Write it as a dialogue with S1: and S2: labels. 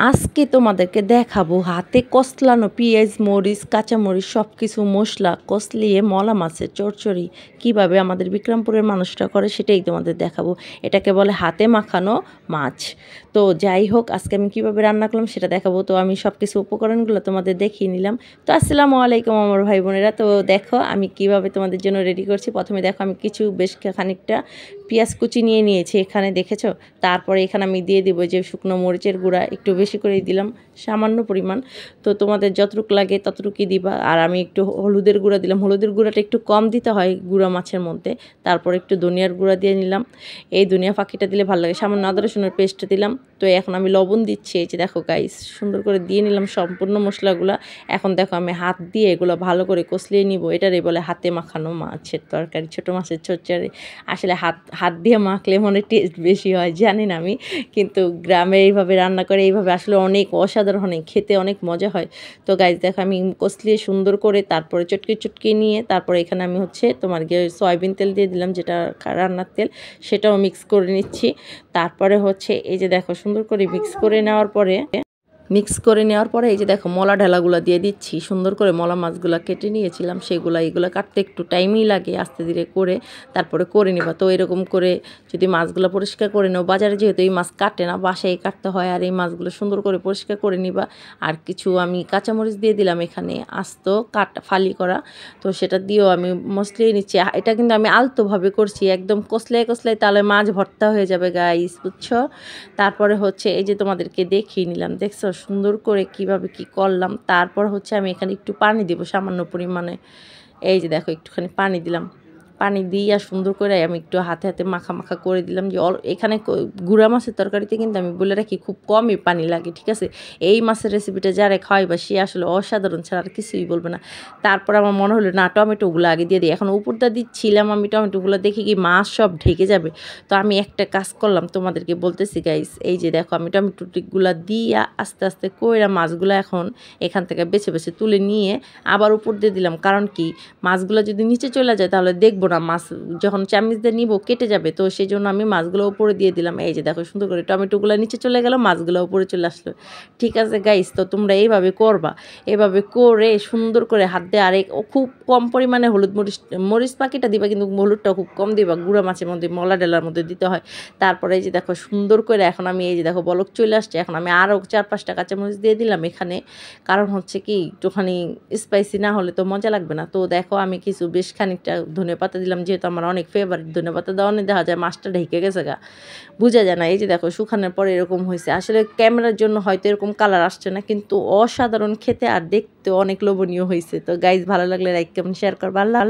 S1: আজকে তোমাদেরকে দেখাবো হাতে কসলানো পেঁয়াজ মরিচ কাঁচামরিচ সব কিছু মশলা কসলিয়ে মলা মাছের চচ্চড়ি কীভাবে আমাদের বিক্রমপুরের মানুষরা করে সেটাই তোমাদের দেখাবো। এটাকে বলে হাতে মাখানো মাছ। তো যাই হোক, আজকে আমি কীভাবে রান্না করলাম সেটা দেখাবো। তো আমি সব কিছু উপকরণগুলো তোমাদের দেখিয়ে নিলাম। তো আসসালামু আলাইকুম আমার ভাই বোনেরা। তো দেখো আমি কিভাবে তোমাদের জন্য রেডি করছি। প্রথমে দেখো আমি বেশ খানিকটা পেঁয়াজ কুচি নিয়ে নিয়েছি, এখানে দেখেছো। তারপরে এখানে আমি দিয়ে দিব যে শুকনো মরিচের গুঁড়া, একটু বেশি করেই দিলাম, সামান্য পরিমাণ। তো তোমাদের যতটুকু লাগে ততটুকুই দিবা। আর আমি একটু হলুদের গুঁড়া দিলাম, হলুদের গুঁড়াটা একটু কম দিতে হয় গুঁড়া মাছের মধ্যে। তারপর একটু ধনিয়ার গুঁড়া দিয়ে নিলাম, এই ধনিয়া ফাঁকিটা দিলে ভালো লাগে। সামান্য আদা রসুনের পেস্ট দিলাম। তো এখন আমি লবণ দিচ্ছি, এই যে দেখো গাইস, সুন্দর করে দিয়ে নিলাম সম্পূর্ণ মশলাগুলো। এখন দেখো আমি হাত দিয়ে এগুলো ভালো করে কষলিয়ে নিব। এটারই বলে হাতে মাখানো মাছের তরকারি, ছোটো মাছের চচ্চড়ি। আসলে হাত দিয়ে মাখলে মনে টেস্ট বেশি হয় জানি না আমি, কিন্তু গ্রামে এইভাবে রান্না করে এইভাবে আসলে অনেক অসাধারণ, অনেক খেতে অনেক মজা হয়। তো গাইস দেখো আমি কষলিয়ে সুন্দর করে তারপরে চটকে নিয়ে তারপরে এখানে আমি তোমার গিয়ে সয়াবিন তেল দিয়ে দিলাম, যেটা রান্নার তেল, সেটাও মিক্স করে নিচ্ছি। তারপরে এই যে দেখো সুন্দর করে মিক্স করে নেওয়ার পরে এই যে দেখো মলা ঢালাগুলো দিয়ে দিচ্ছি। সুন্দর করে মলা মাছগুলো কেটে নিয়েছিলাম এগুলো কাটতে একটু টাইমই লাগে, আস্তে ধীরে করে তারপরে করে নিবা। তো এরকম করে যদি মাছগুলো পরিষ্কার করে নাও, বাজারে যেহেতু এই মাছ কাটে না, বাসায় কাটতে হয়, আর এই মাছগুলো সুন্দর করে পরিষ্কার করে নিবা। আর কিছু আমি কাঁচামরিচ দিয়ে দিলাম এখানে, আস্ত ফালি করা। তো সেটা দিয়েও আমি মশলিয়ে নিচ্ছি। এটা কিন্তু আমি আলতোভাবে করছি, একদম কষলাই তাহলে মাছ ভর্তা হয়ে যাবে গাইস, বুঝছো। তারপরে এই যে তোমাদেরকে দেখিয়ে নিলাম, দেখছো সুন্দর করে কিভাবে কি করলাম। তারপর আমি এখানে একটু পানি দিব সামান্য পরিমাণে। এই যে দেখো একটুখানি পানি দিলাম, পানি দিয়ে আর সুন্দর করে আমি একটু হাতে মাখা করে দিলাম। যে এখানে গুঁড়া মাছের তরকারিতে কিন্তু আমি বলে রাখি খুব কমই পানি লাগে, ঠিক আছে। এই মাছের রেসিপিটা যারা খাওয়াইবা সে আসলে অসাধারণ ছাড়া আর কিছুই বলবে না। তারপর আমার মনে হলো না, টমেটোগুলো আগে দিয়ে দিই। এখন উপরটা দিচ্ছিলাম আমি টমেটোগুলো, দেখি কি মাছ সব ঢেকে যাবে। তো আমি একটা কাজ করলাম, তোমাদেরকে বলতেছি গাইস। এই যে দেখো আমি টমেটোগুলো দিয়ে আস্তে আস্তে কইরা মাছগুলো এখন এখান থেকে বেছে তুলে নিয়ে আবার উপর দিয়ে দিলাম। কারণ কি, মাছগুলো যদি নিচে চলে যায় তাহলে দেখবো না, মাছ যখন চামচ দিয়ে নিব কেটে যাবে। তো সেই জন্য আমি মাছগুলো উপরে দিয়ে দিলাম। এই যে দেখো সুন্দর করে টমেটোগুলো নিচে চলে গেল, মাছগুলো উপরে চলে আসলো। ঠিক আছে গাইস, তো তোমরা এইভাবে করবা। এভাবে করে সুন্দর করে হাত দিয়ে, আর খুব কম পরিমাণে মরিচ পাখিটা দিবা, কিন্তু হলুদটা খুব কম দিবা। গুঁড়া মাছের মধ্যে মলা ডালার মধ্যে দিতে হয়। তারপরে এই যে দেখো সুন্দর করে এখন আমি এই যে দেখো বলক চলে আসছে। এখন আমি আরও 4-5টা কাঁচামরিচ দিয়ে দিলাম এখানে। কারণ কি, একটুখানি স্পাইসি না হলে তো মজা লাগবে না। তো দেখো আমি কিছু বেশ খানিকটা ধনেপাতা দিলাম, যেহেতু আমার অনেক ফেভারিট ধনেপাতা দেওয়া, দেখা যায় মাছটা ঢেকে গেছে গা, বোঝা যায় না। এই যে দেখো শুকানোর পরে এরকম হয়েছে। আসলে ক্যামেরার জন্য হয়তো এরকম কালার আসছে না, কিন্তু অসাধারণ খেতে আর দেখতে অনেক লোভনীয় হয়েছে। তো গাইজ ভালো লাগলে লাইক কমেন্ট শেয়ার করবা। আল্লাহ।